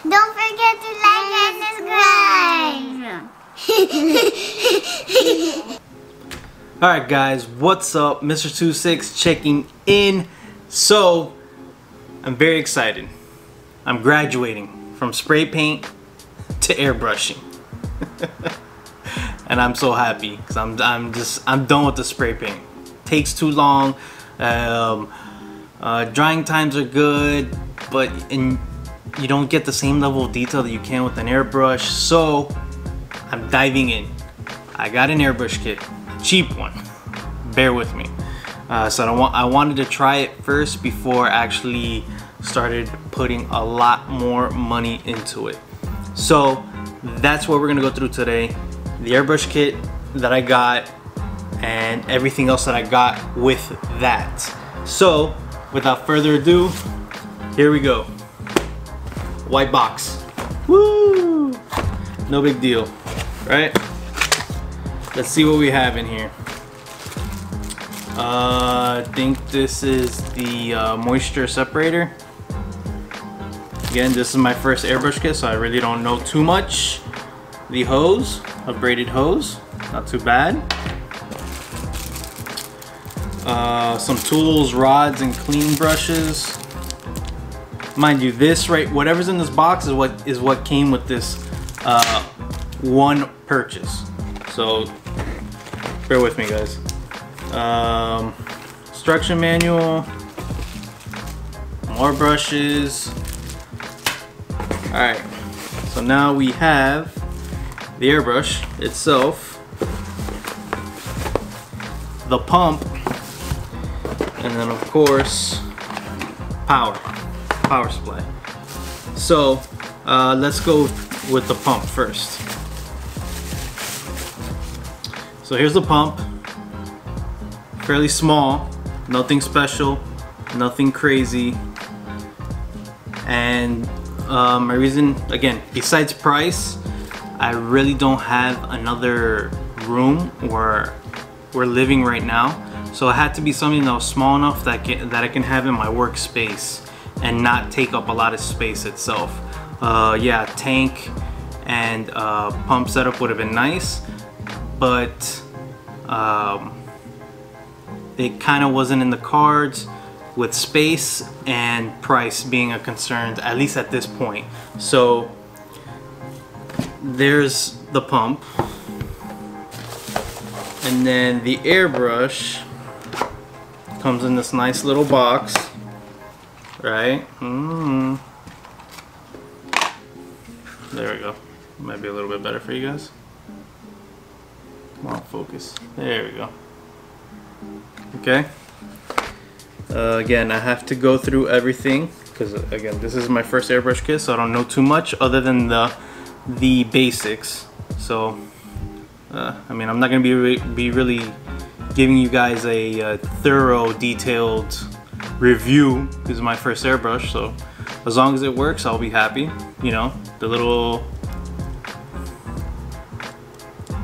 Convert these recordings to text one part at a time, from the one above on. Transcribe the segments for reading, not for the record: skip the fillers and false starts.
Don't forget to like and subscribe. Alright guys, what's up? MR.TwoSix checking in. So, I'm very excited. I'm graduating from spray paint to airbrushing. And I'm so happy because I'm done with the spray paint. Takes too long. Drying times are good, but you don't get the same level of detail that you can with an airbrush. So I'm diving in. I got an airbrush kit, cheap one. Bear with me. So I wanted to try it first before I actually started putting a lot more money into it. So that's what we're gonna go through today. The airbrush kit that I got and everything else that I got with that. So without further ado, here we go. White box. Woo! No big deal, right? Let's see what we have in here. I think this is the moisture separator. Again, this is my first airbrush kit, so I really don't know too much. The hose, a braided hose, not too bad. Some tools, rods, and cleaning brushes. Mind you, this whatever's in this box is what came with this one purchase. So bear with me, guys. Instruction manual, more brushes. All right, so now we have the airbrush itself, the pump, and then of course power supply. So let's go with the pump first. So here's the pump, fairly small, nothing special, nothing crazy. And my reason, again, besides price, I really don't have another room where we're living right now, so it had to be something that was small enough that I can have in my workspace and not take up a lot of space itself. Yeah, tank and pump setup would have been nice, but it kind of wasn't in the cards with space and price being a concern, at least at this point. So there's the pump, and then the airbrush comes in this nice little box, right? There we go. Might be a little bit better for you guys. Come on, focus. There we go. Okay. Again, I have to go through everything because, again, this is my first airbrush kit, so I don't know too much other than the basics. So I mean, I'm not gonna be really giving you guys a thorough, detailed review. This is my first airbrush, so as long as it works, I'll be happy. You know, the little,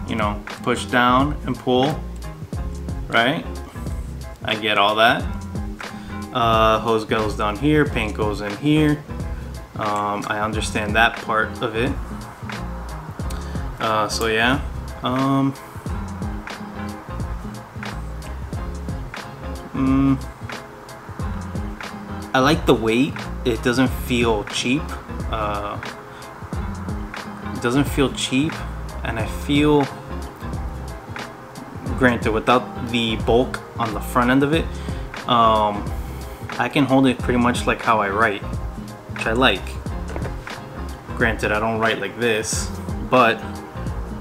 you know, push down and pull, right? I get all that. Hose goes down here, paint goes in here. I understand that part of it. So yeah. I like the weight. It doesn't feel cheap. It doesn't feel cheap, and I feel, granted, without the bulk on the front end of it, I can hold it pretty much like how I write, which I like. Granted, I don't write like this, but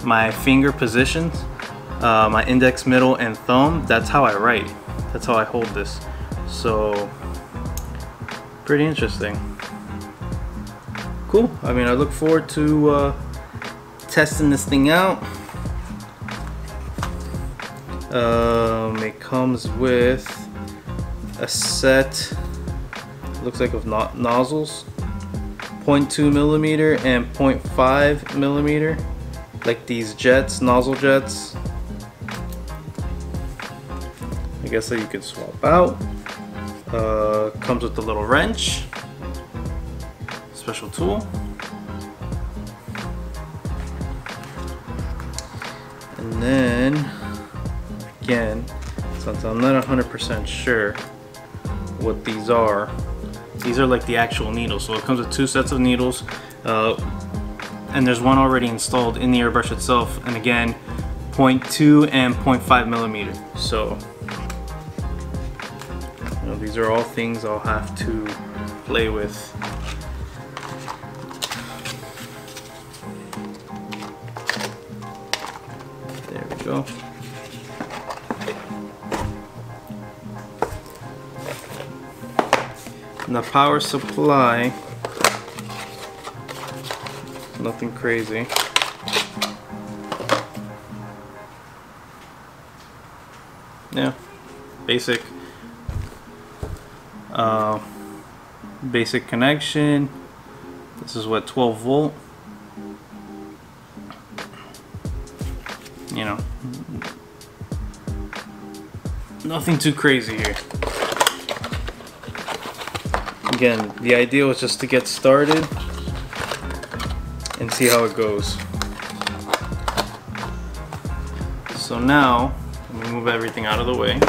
my finger positions, my index, middle, and thumb, that's how I write. That's how I hold this. So, pretty interesting. Cool. I mean, I look forward to testing this thing out. It comes with a set, looks like, of nozzles, 0.2 millimeter and 0.5 millimeter, like these jets, nozzle jets. I guess that you could swap out. Comes with a little wrench, special tool. And then, again, since I'm not 100% sure what these are like the actual needles. So it comes with 2 sets of needles, and there's one already installed in the airbrush itself, and again 0.2 and 0.5 millimeter. So you know, these are all things I'll have to play with. There we go. And the power supply, nothing crazy. Yeah, basic basic connection. This is what, 12 volt. You know, nothing too crazy here. Again, the idea was just to get started and see how it goes. So now, let me move everything out of the way.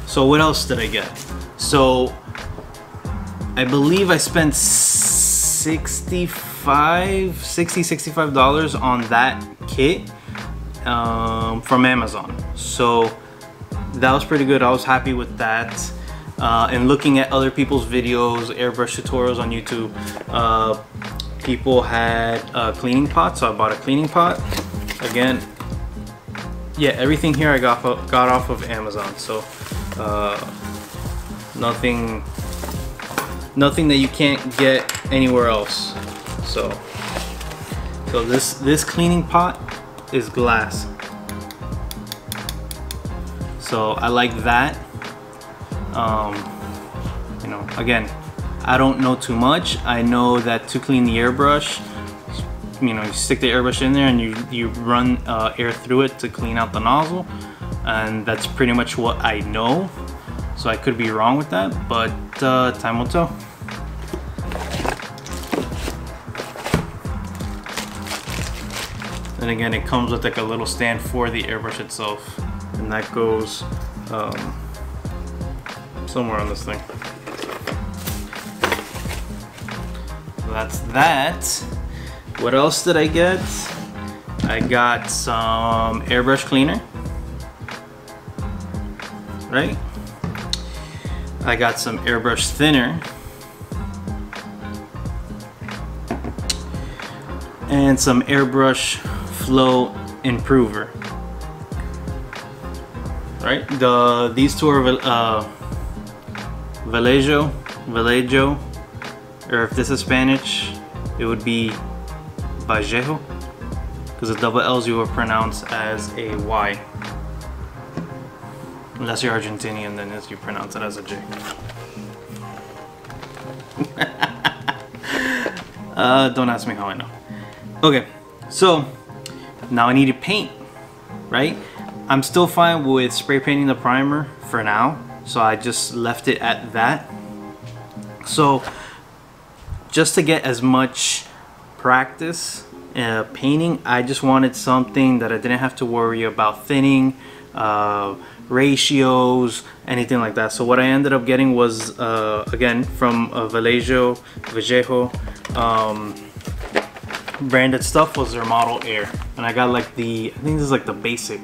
So what else did I get? So I believe I spent $65 on that kit from Amazon. So that was pretty good. I was happy with that. And looking at other people's videos, airbrush tutorials on YouTube, people had cleaning pots, so I bought a cleaning pot. Again, yeah, everything here I got off of Amazon. So nothing that you can't get anywhere else. So this cleaning pot is glass. So I like that. You know, again, I don't know too much. I know that to clean the airbrush, you know, you stick the airbrush in there and you run air through it to clean out the nozzle, and that's pretty much what I know. So I could be wrong with that, but time will tell. And again, it comes with like a little stand for the airbrush itself, and that goes somewhere on this thing. So that's that. What else did I get? I got some airbrush cleaner, right? I got some airbrush thinner, and some airbrush flow improver. Right? These two are Vallejo, or if this is Spanish, it would be Vallejo, because the double L's you will pronounce as a Y. Unless you're Argentinian, then you pronounce it as a J. Don't ask me how I know. Okay, so now I need to paint, right? I'm still fine with spray painting the primer for now, so I just left it at that. So just to get as much practice painting, I just wanted something that I didn't have to worry about thinning, ratios, anything like that. So what I ended up getting was again from Vallejo branded stuff, was their Model Air, and I got like I think this is like the basic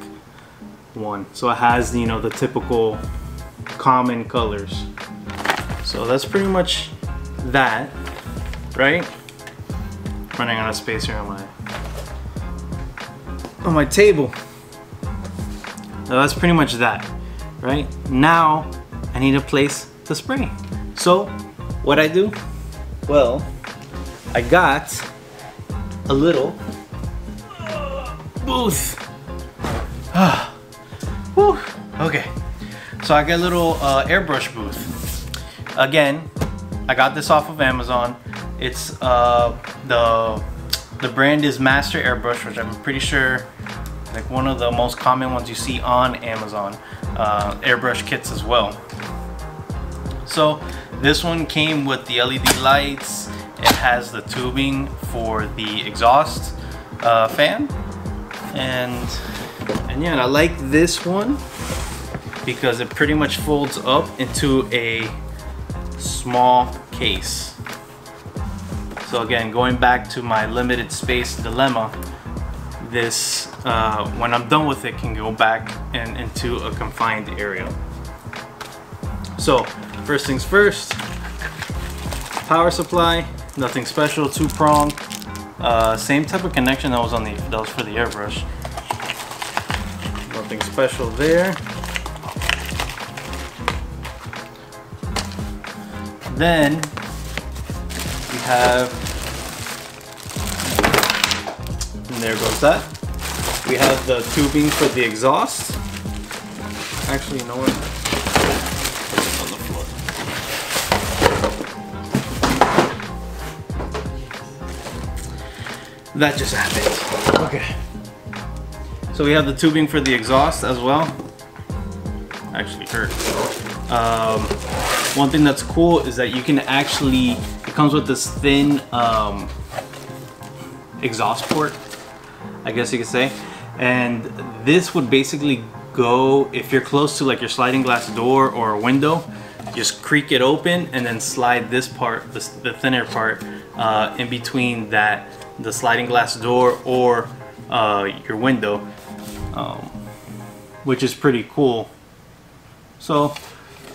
one, so it has, you know, the typical common colors. So that's pretty much that, right? Running out of space here on my table. So that's pretty much that, right? Now I need a place to spray. So what I do? Well, I got a little booth. Whew. Okay, so I got a little airbrush booth. Again, I got this off of Amazon. It's the brand is Master Airbrush, which I'm pretty sure like one of the most common ones you see on Amazon. Airbrush kits as well. So this one came with the LED lights. It has the tubing for the exhaust fan, And yeah, I like this one because it pretty much folds up into a small case. So again, going back to my limited space dilemma, this, when I'm done with it, can go back and into a confined area. So first things first, power supply, nothing special, 2-prong, same type of connection that was for the airbrush. Nothing special there. Then we have, and there goes that. We have the tubing for the exhaust. Actually, you know what? It's on the floor. That just happened. Okay. So we have the tubing for the exhaust as well. Actually hurt. One thing that's cool is that you can actually, it comes with this thin exhaust port, I guess you could say. And this would basically go, if you're close to like your sliding glass door or a window, just creak it open and then slide this part, the thinner part, in between that, the sliding glass door or your window, which is pretty cool. So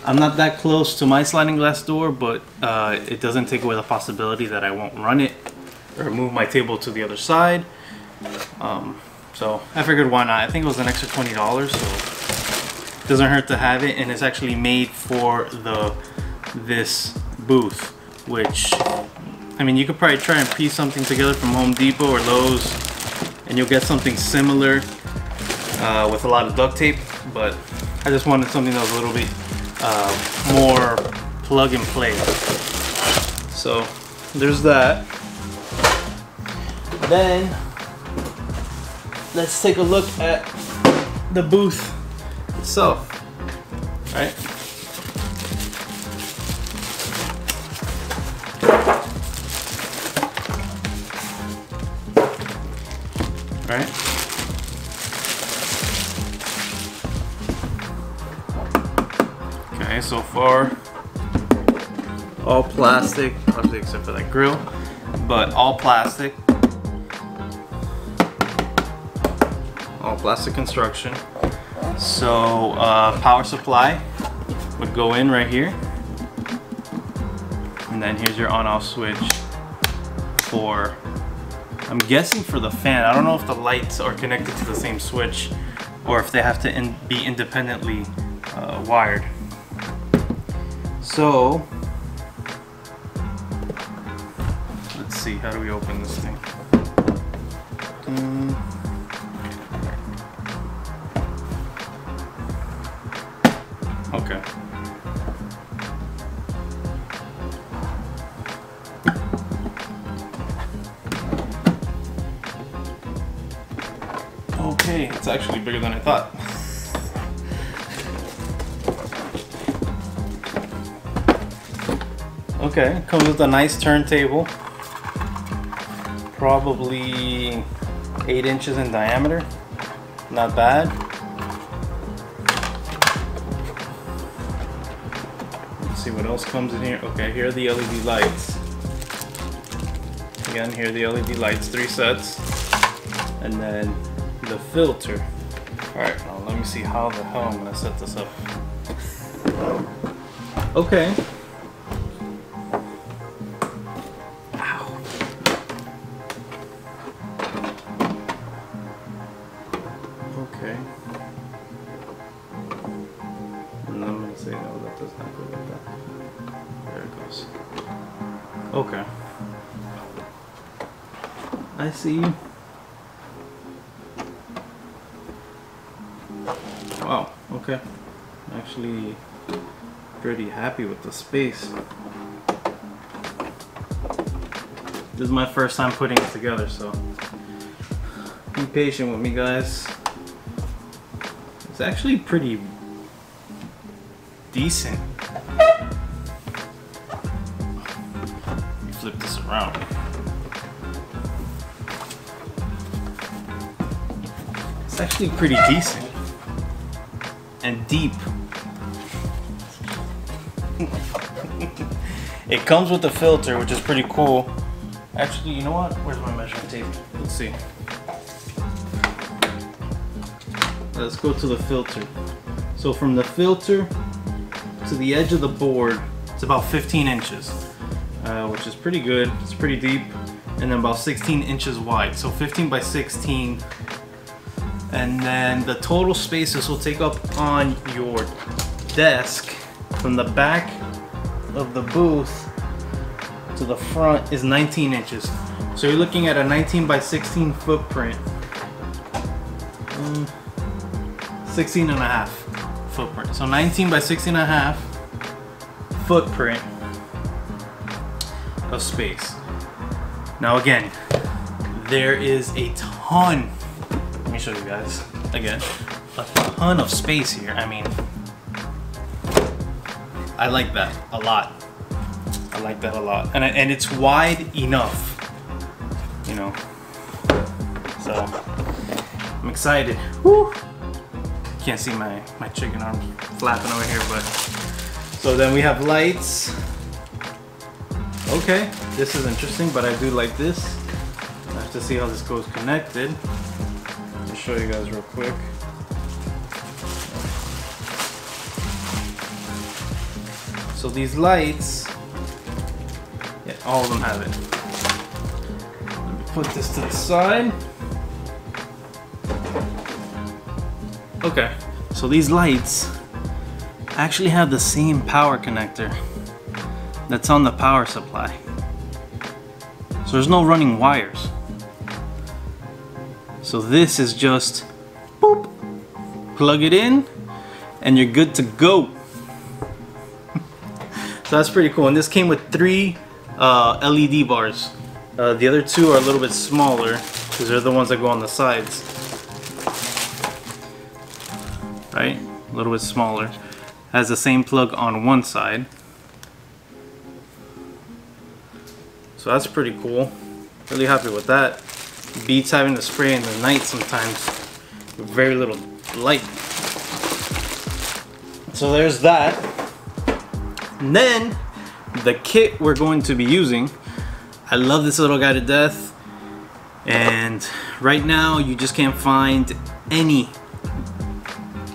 I'm not that close to my sliding glass door, but it doesn't take away the possibility that I won't run it or move my table to the other side. So I figured why not. I think it was an extra $20, so it doesn't hurt to have it, and it's actually made for this booth, which, I mean, you could probably try and piece something together from Home Depot or Lowe's and you'll get something similar with a lot of duct tape, but I just wanted something that was a little bit more plug and play. So there's that. Then let's take a look at the booth itself, right? Right? Okay, so far all plastic, obviously except for that grill, but all plastic. All plastic construction. So power supply would go in right here, and then here's your on-off switch for, I'm guessing for the fan. I don't know if the lights are connected to the same switch or if they have to be independently wired. So let's see, how do we open this thing? Okay. Okay, it's actually bigger than I thought. Okay, comes with a nice turntable. Probably 8 inches in diameter. Not bad. Let's see what else comes in here. Okay, here are the LED lights. Again, here are the LED lights, 3 sets. And then the filter. Alright, now let me see how the hell I'm gonna set this up. Okay. Ow. Okay. And I'm gonna say no, that does not go like that. There it goes. Okay. I see. Wow, okay. I'm actually pretty happy with the space. This is my first time putting it together, so be patient with me, guys. It's actually pretty decent. Let me flip this around. It's actually pretty decent and deep. It comes with a filter, which is pretty cool. Actually, you know what? Where's my measuring tape? Let's see. Let's go to the filter. So from the filter to the edge of the board, it's about 15 inches, which is pretty good. It's pretty deep, and then about 16 inches wide. So 15 by 16. And then the total space this will take up on your desk from the back of the booth to the front is 19 inches. So you're looking at a 19 by 16 footprint. 16 and a half footprint. So 19 by 16 and a half footprint of space. Now again, there is a ton, let me show you guys again, a ton of space here. I mean, I like that a lot. I like that a lot. And it's wide enough, you know. So I'm excited. Woo! Can't see my chicken arm flapping over here, but so then we have lights. Okay, this is interesting, but I do like this. I have to see how this goes connected. Let me show you guys real quick. So these lights, yeah, all of them have it. Let me put this to the side. Okay, so these lights actually have the same power connector that's on the power supply. So there's no running wires. So this is just boop, plug it in, and you're good to go. So that's pretty cool. And this came with 3 LED bars. The other 2 are a little bit smaller because they're the ones that go on the sides. Right? A little bit smaller. Has the same plug on one side. So that's pretty cool. Really happy with that. Beats having to spray in the night sometimes with very little light. So there's that. And then the kit we're going to be using. I love this little guy to death. And right now you just can't find any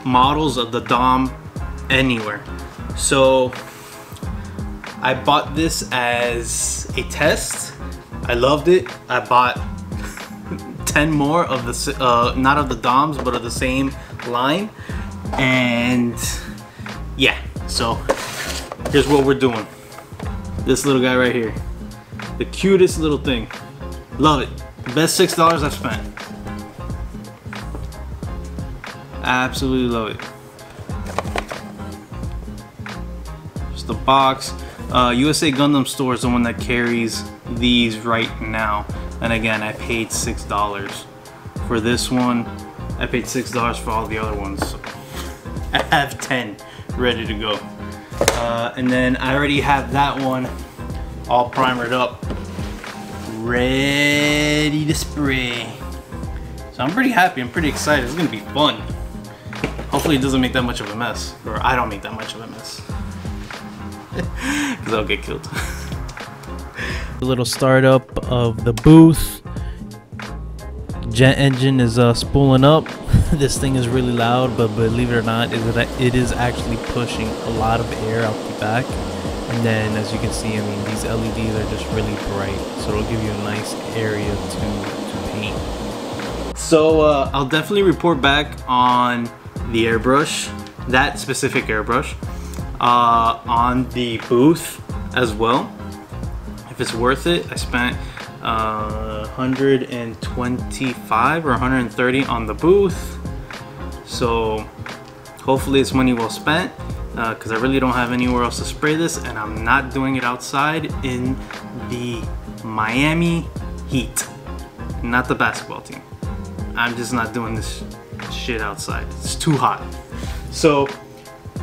models of the Dom anywhere. So I bought this as a test. I loved it. I bought 10 more of the not of the Doms, but of the same line. And yeah, so here's what we're doing. This little guy right here, the cutest little thing. Love it. Best $6 I've spent. Absolutely love it. Just the box. USA Gundam Store is the one that carries these right now. And again, I paid $6 for this one. I paid $6 for all the other ones. So I have 10 ready to go. And then I already have that one all primered up, ready to spray. So I'm pretty happy. I'm pretty excited. It's gonna be fun. Hopefully it doesn't make that much of a mess, or I don't make that much of a mess, because I'll get killed. A little startup of the booth. Jet engine is spooling up. This thing is really loud, but believe it or not, it is actually pushing a lot of air out the back. And then, as you can see, I mean, these LEDs are just really bright, so it'll give you a nice area to paint. So I'll definitely report back on the airbrush, that specific airbrush, on the booth as well. If it's worth it. I spent 125 or 130 on the booth, so hopefully it's money well spent, because I really don't have anywhere else to spray this, and I'm not doing it outside in the Miami heat, not the basketball team. I'm just not doing this shit outside. It's too hot. So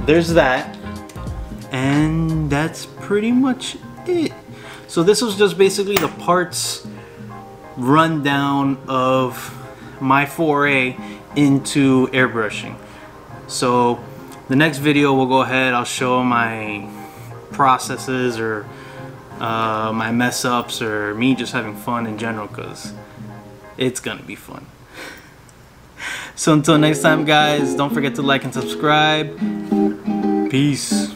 there's that, and that's pretty much it. So this was just basically the parts rundown of my foray into airbrushing. So the next video we'll go ahead, I'll show my processes or my mess ups or me just having fun in general, because it's gonna be fun. So until next time guys, don't forget to like and subscribe. Peace.